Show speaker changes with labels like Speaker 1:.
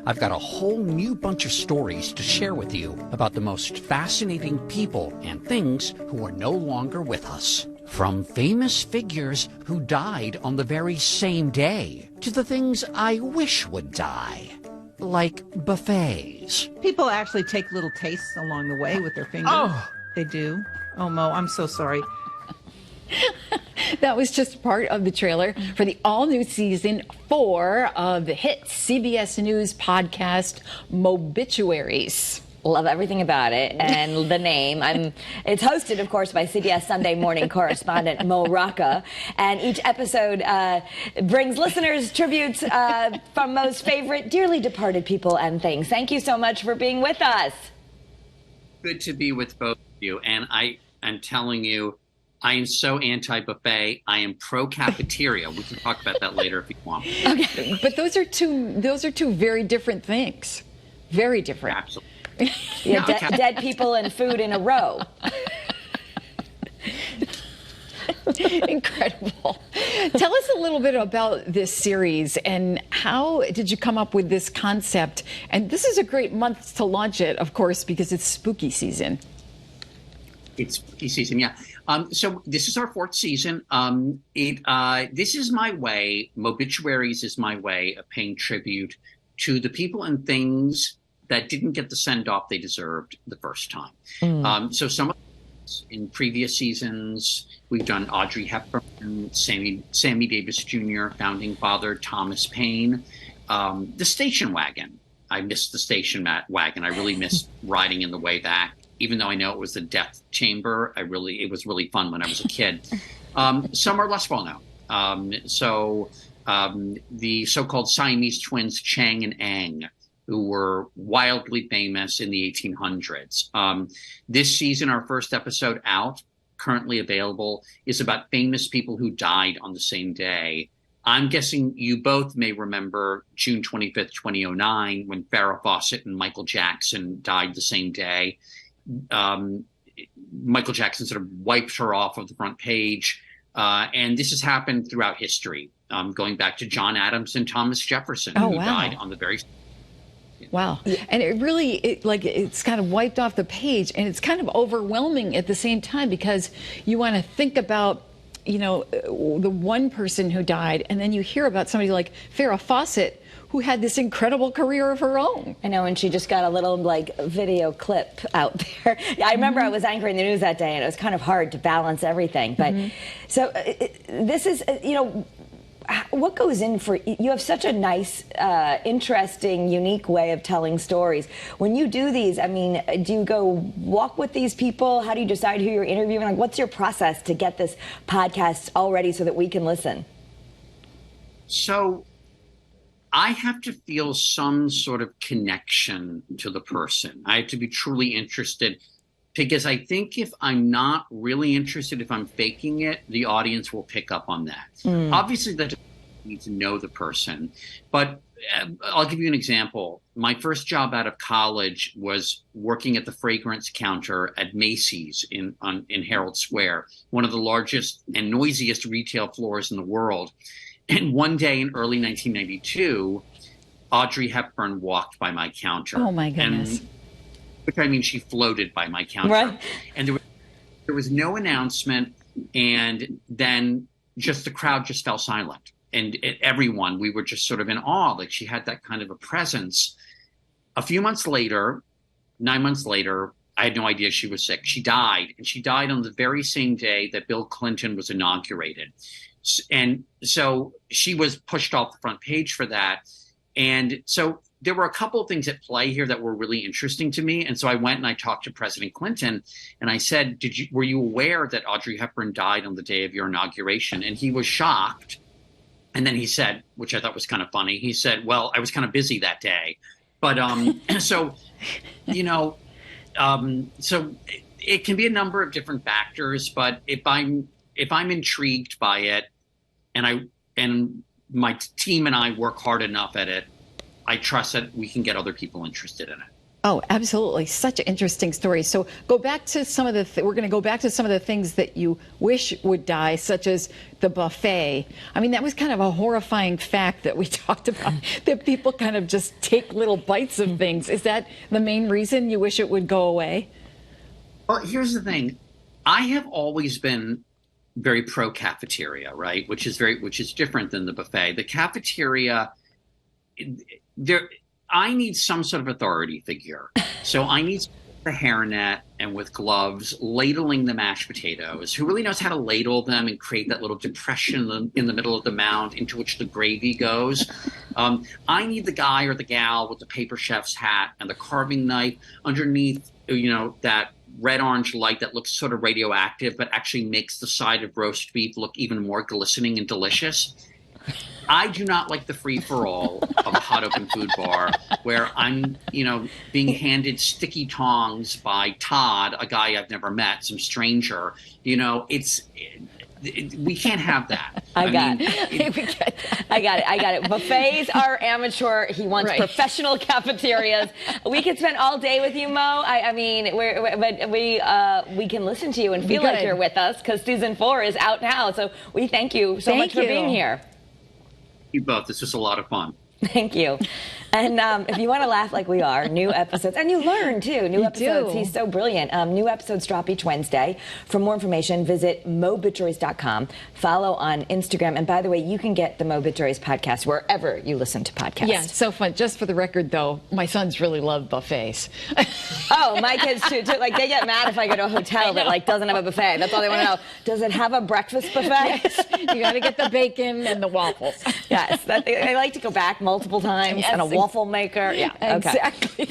Speaker 1: I've got a whole new bunch of stories to share with you about the most fascinating people and things who are no longer with us. From famous figures who died on the very same day to the things I wish would die, like buffets.
Speaker 2: People actually take little tastes along the way with their fingers.
Speaker 1: Oh.
Speaker 2: They do. Oh, Mo, I'm so sorry.
Speaker 3: That was just part of the trailer for the all-new season 4 of the hit CBS News podcast, Mobituaries.
Speaker 4: Love everything about it and the name. It's hosted, of course, by CBS Sunday Morning correspondent Mo Rocca. And each episode brings listeners tributes from Mo's favorite dearly departed people and things. Thank you so much for being with us.
Speaker 5: Good to be with both of you. And I am telling you, I am so anti-buffet. I am pro-cafeteria. We can talk about that later if you want.
Speaker 3: Okay, but those are two very different things. Very different.
Speaker 5: Absolutely.
Speaker 4: Yeah, dead people and food in a row.
Speaker 3: Incredible. Tell us a little bit about this series and how did you come up with this concept? And this is a great month to launch it, of course, because it's spooky season.
Speaker 5: It's spooky season, yeah. So this is our 4th season. This is my way. Mobituaries is my way of paying tribute to the people and things that didn't get the send-off they deserved the first time. So some of in previous seasons, we've done Audrey Hepburn, Sammy Davis Jr., Founding Father Thomas Paine, the station wagon. I missed the station wagon. I really missed riding in the way back. Even though I know it was the death chamber, it was really fun when I was a kid. Some are less well known. The so-called Siamese twins Chang and Ang, who were wildly famous in the 1800s. This season, our first episode out, currently available, is about famous people who died on the same day. I'm guessing you both may remember June 25th, 2009, when Farrah Fawcett and Michael Jackson died the same day. Michael Jackson sort of wiped her off of the front page. And this has happened throughout history, going back to John Adams and Thomas Jefferson, who died on the very.
Speaker 3: Wow. And it really, it's kind of wiped off the page, and it's kind of overwhelming at the same time because you want to think about, the one person who died, and then you hear about somebody like Farrah Fawcett, who had this incredible career of her own.
Speaker 4: I know, and she just got a little video clip out there. I remember I was anchoring the news that day, and it was kind of hard to balance everything. But so this is, what goes in for, you have such a nice, interesting, unique way of telling stories. When you do these, do you go walk with these people? How do you decide who you're interviewing? What's your process to get this podcast all ready so that we can listen?
Speaker 5: So I have to feel some sort of connection to the person. I have to be truly interested, because I think if I'm not really interested, if I'm faking it, the audience will pick up on that. Obviously, that you need to know the person. But I'll give you an example. My first job out of college was working at the fragrance counter at Macy's in Herald Square, one of the largest and noisiest retail floors in the world. And one day in early 1992, Audrey Hepburn walked by my counter.
Speaker 3: Oh, my goodness.
Speaker 5: She floated by my counter.
Speaker 4: Right.
Speaker 5: And there was no announcement. And then the crowd just fell silent. And everyone, we were just sort of in awe. Like, she had that kind of a presence. A few months later, 9 months later, I had no idea she was sick. She died. And she died on the very same day that Bill Clinton was inaugurated. And so she was pushed off the front page for that. And so there were a couple of things at play here that were really interesting to me. And so I went and I talked to President Clinton and I said, were you aware that Audrey Hepburn died on the day of your inauguration? And he was shocked. And then he said, which I thought was kind of funny, he said, well, I was kind of busy that day. But so it can be a number of different factors. But if I'm intrigued by it, and my team and I work hard enough at it, I trust that we can get other people interested in it.
Speaker 3: Oh, absolutely. Such an interesting story. So go back to some of the, we're going to go back to some of the things that you wish would die, such as the buffet. I mean, that was kind of a horrifying fact that we talked about, that people kind of just take little bites of things. Is that the main reason you wish it would go away?
Speaker 5: Well, here's the thing. I have always been very pro cafeteria, right? Which is different than the buffet. The cafeteria, I need some sort of authority figure. So I need the hairnet and with gloves ladling the mashed potatoes, who really knows how to ladle them and create that little depression in the middle of the mound into which the gravy goes. I need the guy or the gal with the paper chef's hat and the carving knife underneath, that red-orange light that looks sort of radioactive, but actually makes the side of roast beef look even more glistening and delicious. I do not like the free-for-all of a hot open food bar where I'm, being handed sticky tongs by Todd, a guy I've never met, some stranger. We can't have that.
Speaker 4: I got it. Buffets are amateur. He wants professional cafeterias. We could spend all day with you, Mo. We can listen to you and feel like you're with us because season 4 is out now. So we thank you so much for being here.
Speaker 5: You both. This was a lot of fun.
Speaker 4: Thank you. And if you want to laugh like we are, new episodes, and you learn too, new episodes. He's so brilliant. New episodes drop each Wednesday. For more information, visit Mobituaries.com. Follow on Instagram. And by the way, you can get the Mobituaries podcast wherever you listen to podcasts.
Speaker 3: Yeah, it's so fun. Just for the record, though, my sons really love buffets.
Speaker 4: Oh, my kids too. Like, they get mad if I go to a hotel that doesn't have a buffet. That's all they want to know. Does it have a breakfast buffet?
Speaker 3: Yes. You got to get the bacon and the waffles.
Speaker 4: Yes, they like to go back multiple times, and a waffle maker. Yeah, okay.
Speaker 3: Exactly.